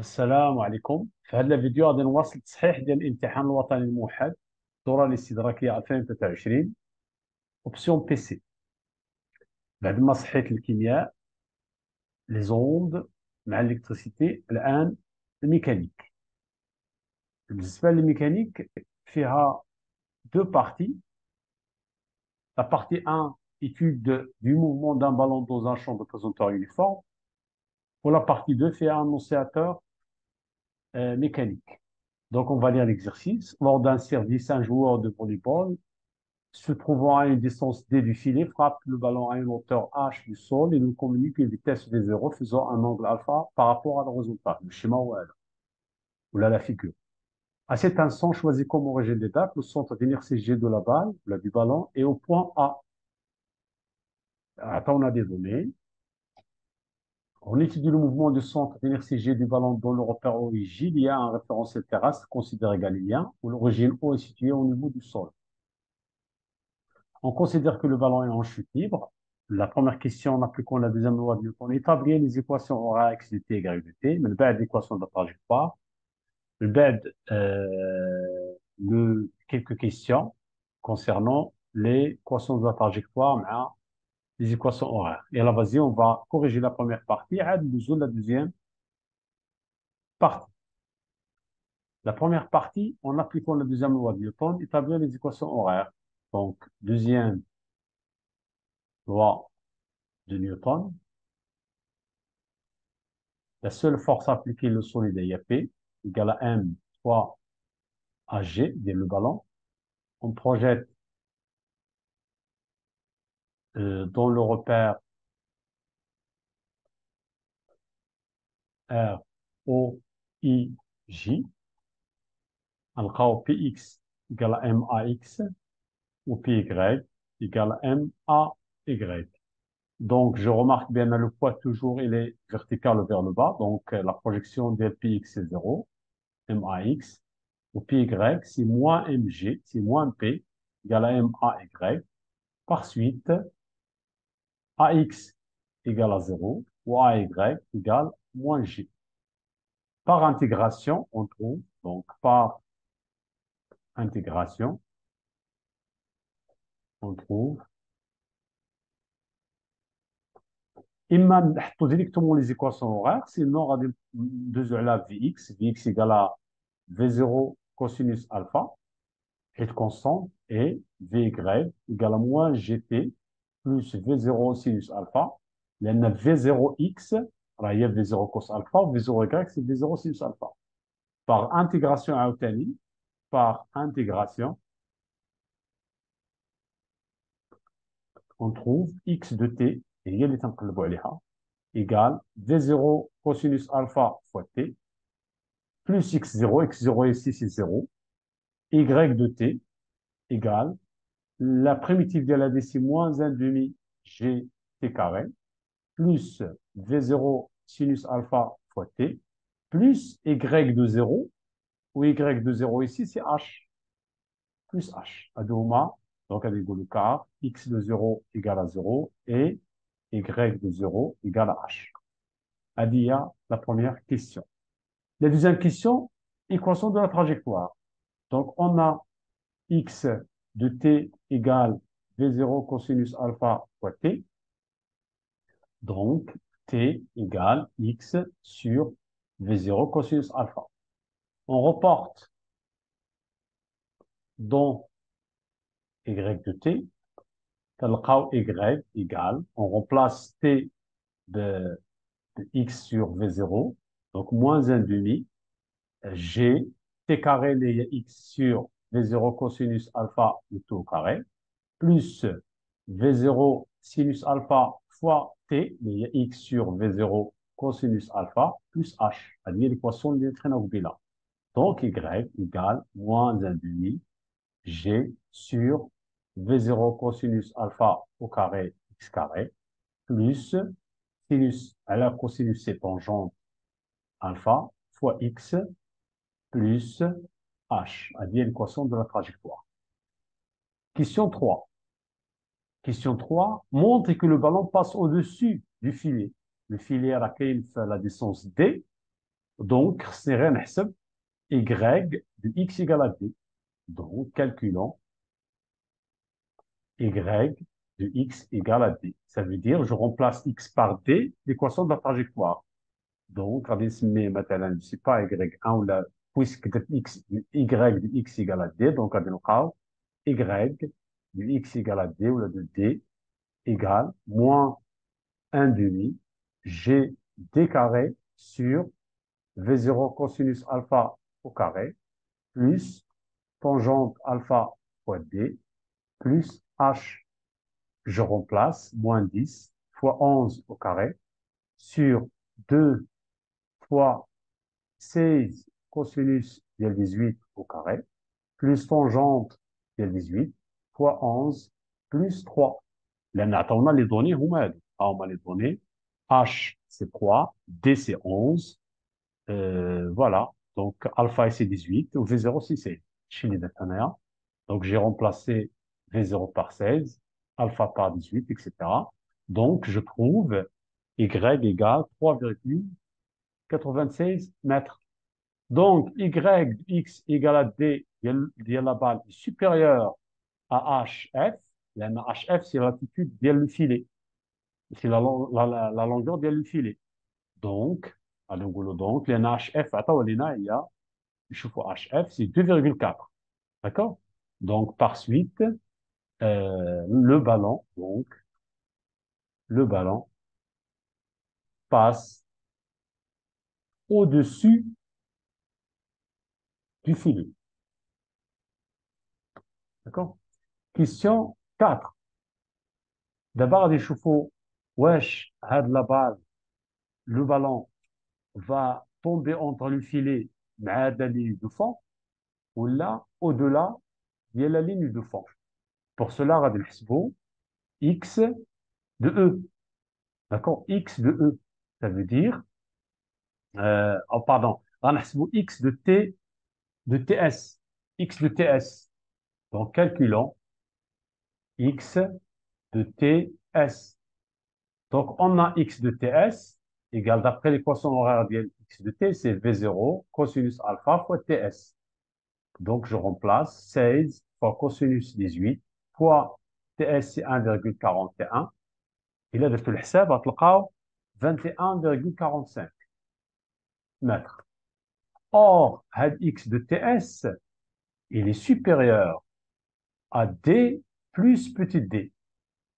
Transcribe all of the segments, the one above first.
السلام عليكم. في هذا الفيديو غادي نواصل التصحيح ديال الامتحان الوطني الموحد الدوره الاستدراكيه 2023 اوبسيون بي سي. بعد ما صحيت الكيمياء لي زوند مع الالكتريسيتي، الان الميكانيك. بالنسبه للميكانيك فيها دو بارتي. La partie 1, étude du mouvement d'un ballon dans un champ de pesanteur uniforme. Pour la partie 2, fait un oscillateur mécanique. Donc, on va lire l'exercice. Lors d'un service, un joueur de volleyball se trouvant à une distance D du filet frappe le ballon à une hauteur H du sol et nous communique une vitesse V0 faisant un angle alpha par rapport à le résultat, le schéma ou là, la figure. À cet instant, choisis comme origine des dates le centre d'inertie G de la balle, là, du ballon, et au point A. Attends, on a des données. On étudie le mouvement du centre d'inertie G du ballon dans le repère origine. Il y a un référentiel terrestre considéré galiléen où l'origine O est située au niveau du sol. On considère que le ballon est en chute libre. La première question, en appliquant la deuxième loi de Newton, établir les équations horaires x de t égale de t, من بعد l'équation de la trajectoire, من بعد quelques questions concernant l'équation de la trajectoire مع les équations horaires. Et là, vas-y, on va corriger la première partie, عاد ندوزو la deuxième partie. La première partie, en appliquant la deuxième loi de Newton, établir les équations horaires. Donc, deuxième loi de Newton. La seule force appliquée le solide est P égale à M fois AG, le ballon. On projette dans le repère R, O, I, J. On Px égale à MAX ou Py égale à MAY. Donc, je remarque bien le poids toujours, il est vertical vers le bas. Donc, la projection de Px est 0, MAX. Ou Py, c'est moins Mg, c'est moins P, égale à MAY. Par suite, AX égale à 0 ou AY égale moins G. Par intégration, on trouve, donc par intégration, on trouve, إما نحطوا directement les équations horaires, sinon غادي ندوزو على Vx égale à V0 cosinus alpha, est constante, et Vy égale à moins Gt plus V0 sinus alpha, لأن V0x راه هي V0 cos alpha و V0y c'est V0 sinus alpha. Par intégration عاوتاني, par intégration, on trouve x de t, et هي اللي تنقلبوا عليها, égale V0 cosinus alpha fois t, plus x0 ici c'est 0, y de t égale la primitive de la d c'est moins 1 demi gt carré, plus V0 sinus alpha fois t, plus y de 0, ou y de 0 ici c'est h, plus h. Adouma, donc avec le quart, x de 0 égale à 0 et y de 0 égale à h. Adia, la première question. La deuxième question, équation de la trajectoire. Donc, on a x de t égale v0 cosinus alpha fois t. Donc, t égale x sur v0 cosinus alpha. On reporte dans y de t, y égale, on remplace t de x sur v0, donc moins 1 demi, g, t carré, les x sur v0 cosinus alpha, le tout au carré, plus v0 sinus alpha fois t, les x sur v0 cosinus alpha, plus h. C'est-à-dire l'équation de là. Donc, y égale moins 1 demi, g sur v0 cosinus alpha au carré, x carré, plus sinus, à la cosinus c'est tangente alpha fois x plus h, c'est-à-dire l'équation de la trajectoire. Question 3. Question 3, montre que le ballon passe au-dessus du filet. Le filet à laquelle il fait la distance D. Donc, c'est rien y de x égale à d. Donc, calculons y de x égale à d. Ça veut dire, je remplace x par d, l'équation de la trajectoire. Donc, غادي نسميه مثلا je sais pas y1 ولا puisque x y de x égale à d, donc غادي نلقاو y de x égale à d ou de d égale moins 1 demi g d carré sur v0 cosinus alpha au carré plus tangente alpha fois d plus h. Je remplace moins 10 fois 11 au carré sur 2 fois 16 cosinus de 18 au carré, plus tangente de 18 fois 11 plus 3. لأن عطاونا les données هما هادو. هما les données. H, c'est 3, D, c'est 11. Voilà. Donc, alpha, c'est 18, ou V0, c'est 16. Chez les déterminants. Donc, j'ai remplacé V0 par 16, alpha par 18, etc. Donc, je trouve Y égale 3,96 mètres. Donc, Y de X égale à D, de la balle est supérieur à HF. HF, c'est l'altitude le filet. C'est la longueur le filet. Donc, donc, les HF, attends, il y a, je trouve HF, c'est 2,4. D'accord? Donc, par suite, le ballon passe au-dessus du filet. D'accord? Question 4. D'abord, des chevaux, wesh, had la balle, le ballon va tomber entre le filet et la ligne de fond, ou là, au-delà, il y a la ligne de fond. Pour cela, on va x de E. D'accord? X de E. Ça veut dire, oh pardon, on va x de T de TS. X de TS. Donc, calculons x de TS. Donc, on a x de TS égale, d'après l'équation horaire de x de T, c'est V0 cosinus alpha fois TS. Donc, je remplace 16 fois cosinus 18 fois TS, c'est 1,41. Il a de fait le حساب, غتلقاو 21,45 mètres. Or, had x de TS, il est supérieur à D plus petit d.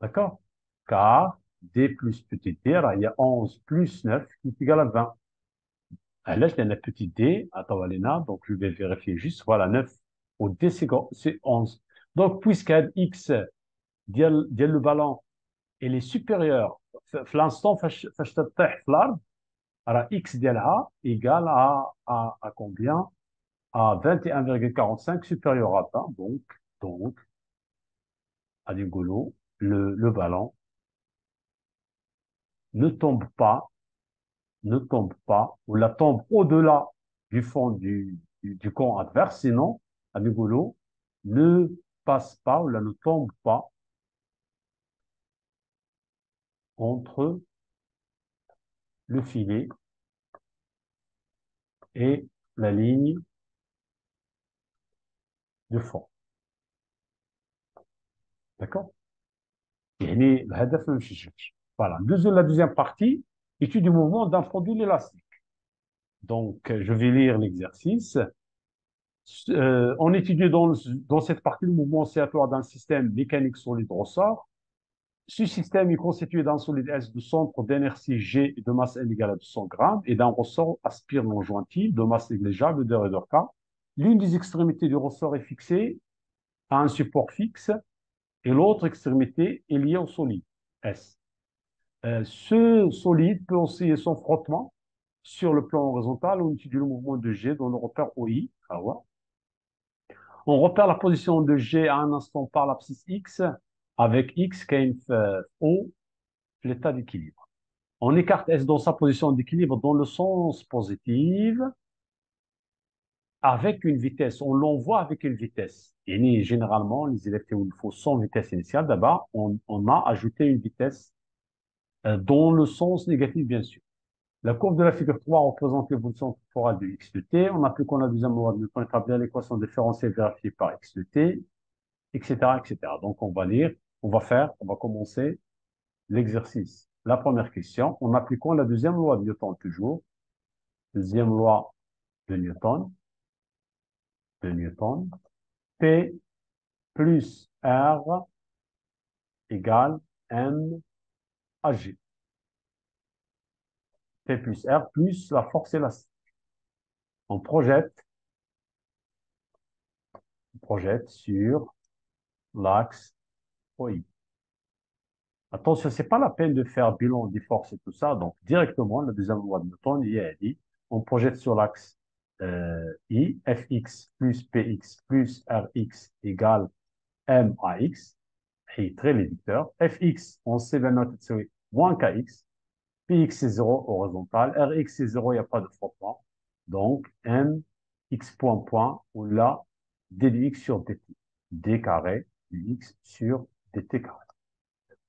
D'accord? Car D plus petit d, alors il y a 11 plus 9 qui est égal à 20. Là, je donne la petite d, attends, Alena, donc je vais vérifier juste, voilà, 9 au D, c'est 11. Donc, puisque x, le ballon, il est supérieur, l'instant, فاش تطيح في الارض alors x ديالها égale à combien? À 21,45 supérieur à 20. Donc, à Digolo, le ballon ne tombe pas, ou la tombe au-delà du fond du camp adverse, sinon, à Digolo, ne passe pas, ou là, ne tombe pas entre le filet et la ligne de fond. D'accord? يعني الهدف ما مشيش. Voilà. La deuxième partie, étude du mouvement d'un produit élastique. Donc, je vais lire l'exercice. On étudie dans cette partie le mouvement oscillatoire d'un système mécanique solide ressort. Ce système est constitué d'un solide S de centre d'inertie G et de masse M égale à 200 grammes et d'un ressort aspire non jointif de masse négligeable de R et de K. L'une des extrémités du ressort est fixée à un support fixe et l'autre extrémité est liée au solide S. Ce solide peut osciller sans frottement sur le plan horizontal. On étudie le mouvement de G dans le repère OI. On repère la position de G à un instant par l'abscisse X avec X qui est O, l'état d'équilibre. On écarte S dans sa position d'équilibre dans le sens positif avec une vitesse. On l'envoie avec une vitesse. Et généralement, les électrons, il faut sans vitesse initiale. D'abord, on a ajouté une vitesse dans le sens négatif, bien sûr. La courbe de la figure 3 représente l'évolution temporelle de x de t. En appliquant la deuxième loi de Newton, établir l'équation différentielle vérifiée par x de t, etc., etc. Donc, on va lire, on va commencer l'exercice. La première question, en appliquant la deuxième loi de Newton toujours, deuxième loi de Newton, P plus R égale M à G. P plus R plus la force élastique. On projette sur l'axe OI. Attention, ce n'est pas la peine de faire bilan des forces et tout ça. Donc, directement, la deuxième loi de Newton, il a dit, on projette sur l'axe I, Fx plus Px plus Rx égale M à X. Et très réducteur. Fx, on sait la note, c'est moins Kx. Px, c'est 0 horizontal. Rx, c'est 0, il n'y a pas de frottement. Donc, M, x point point, ou là, d de x sur dt. d carré de x sur dt carré.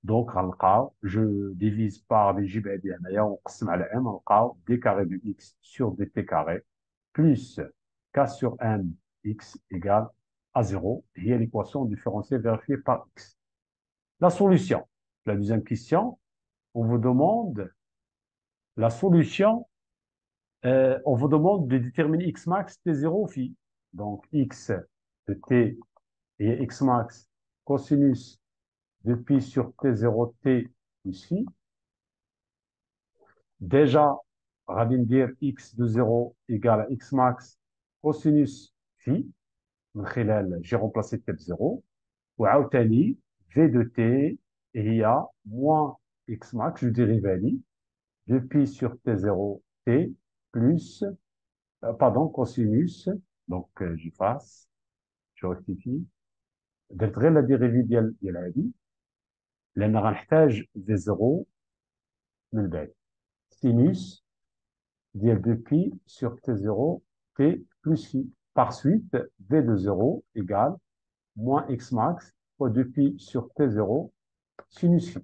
Donc, je divise par les جبع ديالنا ونقسم على m, غنلقاو d carré de x sur dt carré plus k sur m x égale à 0. Il y a l'équation différentielle vérifiée par x. La solution. La deuxième question, on vous demande la solution, on vous demande de déterminer x max t0 phi. Donc, x de t et x max cosinus de pi sur t0 t plus phi. Déjà, غادي ندير x de 0 égale à x max cosinus phi من خلال j'ai remplacé t ب0 وعاوتاني v de t هي moins x max je dérive de pi sur t0 t plus pardon cosinus donc j'efface je rectifie درت غير لا ديريفي ديال هذه لان غنحتاج v0 من بعد sinus ديال 2pi sur t0 t plus phi. Par suite, v de 0 égale moins x max fois 2pi sur t0 sinus phi.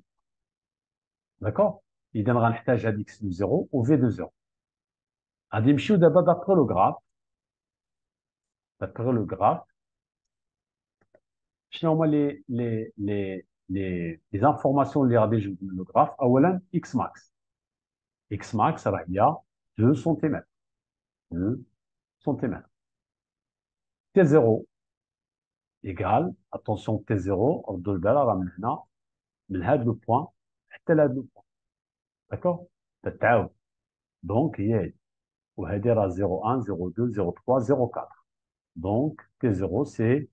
D'accord? إذا غنحتاج هاد x de 0 و v de 0. غادي نمشيو دابا d'après le graphe. D'après le graphe, شنو هما les informations اللي غادي نجيو من le graphe؟ أولا x max. x max راه هي 2 cm. 2 cm. t0 égale, attention T0, ردوا البال راه من هنا من هذا لو بوان حتى لهذا لو بوان داكور تتعاود دونك هي هذه وهذه راه 0,1 0,2 0,3 0,4 دونك T0 سي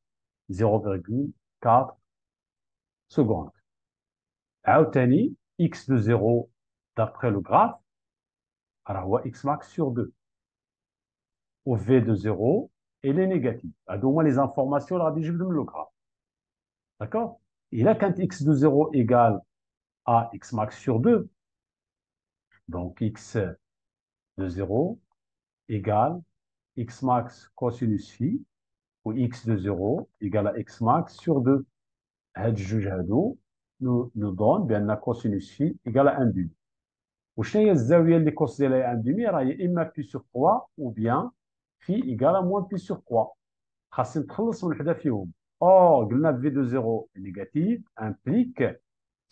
0,4 secondes عاوتاني x de 0 d'après le graphe راه هو x max sur 2 و v de 0 elle est négative هادو هما les informations اللي غادي نجبدهم من le graphe داكور إلا كانت x de 0 égale à x max sur 2. Donc, x de 0 égale x max cosinus phi, ou x de 0 égale à x max sur 2. هاد الجوج هادو nous donne بأن cosinus phi égale à 1 demi. وشنو هي الزاوية اللي كوس ديالها 1 demi راه يا إما pi sur 3 ou bien phi égale à moins pi sur 3. خاصني نتخلص من وحدة فيهم. Or, قلنا v de 0 négative implique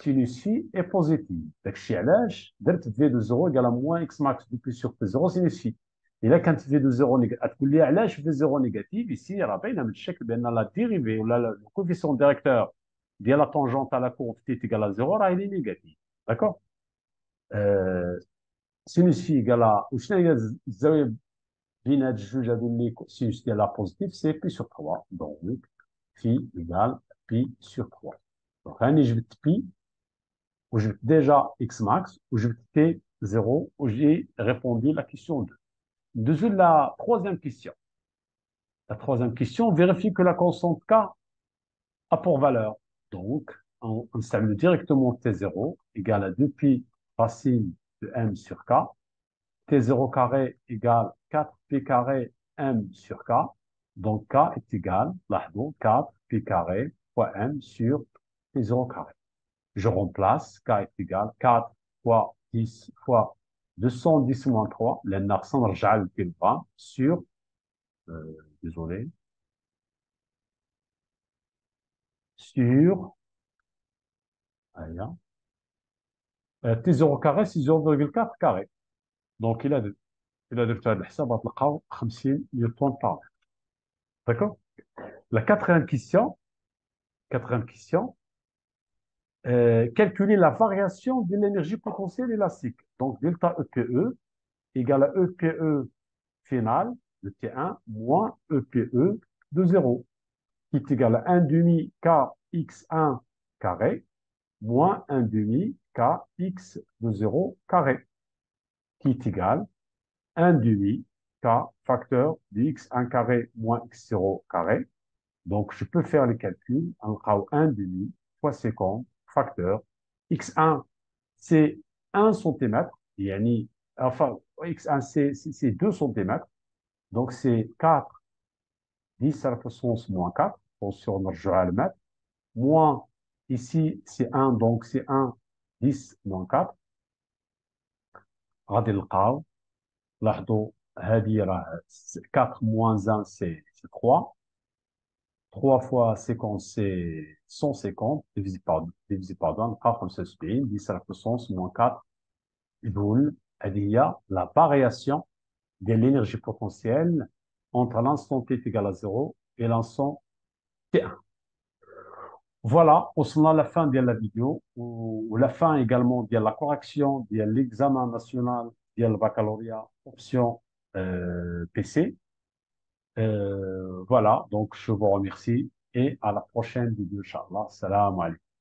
sinus phi est positive. داكشي علاش درت في دو 0 égale à moins x max du plus sur t0 sinus phi. الا كانت في دو 0 نيجاتيف تقول لي علاش في 0 نيجاتيف ici راه باينه من الشكل بان لا ديريفي ولا الكوفيسيون ديريكتور ديال لا طونجونت على كورب تي égale à 0 راه هي نيجاتيف داكور sinus phi égale à وشنو هي الزاويه بين هاد الجوج هادو اللي sinus ديالها بوزيتيف سي بي sur 3 donc phi égale pi sur 3 donc راني جبت بي où j'ai déjà X max, où j'ai T0, où j'ai répondu la question 2. Deuxième, la troisième question. La troisième question vérifie que la constante K a pour valeur. Donc, on installe directement T0 égale à 2pi racine de M sur K. T0 carré égale 4pi carré M sur K. Donc, K est égal, là, 4pi carré fois M sur T0 carré. Je remplace, K est égal 4 fois 10 fois 210 moins 3, لأن خصنا نرجع للكيلوغرام sur, désolé, sur, هيا, T0 carré, c'est 0,4 carré. Donc, il a درت هذا الحساب غتلقاو 50 نيوتن par mètre. D'accord? La quatrième question, calculer la variation de l'énergie potentielle élastique. Donc, delta EPE égale à EPE final de T1 moins EPE de 0, qui est égal à 1 demi KX1 carré moins 1 demi KX de 0 carré, qui est égal à 1 demi K facteur de X1 carré moins X0 carré. Donc, je peux faire les calculs en 1 demi fois 50 facteur. X1, c'est 1 cm, enfin, X1, c'est 2 cm. Donc, c'est 4, 10 à la puissance moins 4, sur le mètre, moins, ici, c'est 1, donc c'est 1, 10 moins 4. غادي نلقاو لاحظوا هذه راه 4 moins 1 c'est 3. 3 fois 50 c'est 150 divisé par 2 نلقاو 75 10 à la puissance moins 4 joule. هذه هي la variation de l'énergie potentielle entre l'instant t est égal à 0 et l'instant t1. Voilà, وصلنا للفان ديال لا فيديو ولا فان également ديال لا كوريكسيون ديال l'examen national ديال البكالوريا option PC. Voilà, donc je vous remercie et à la prochaine vidéo, Inch'Allah. Salam alaikum.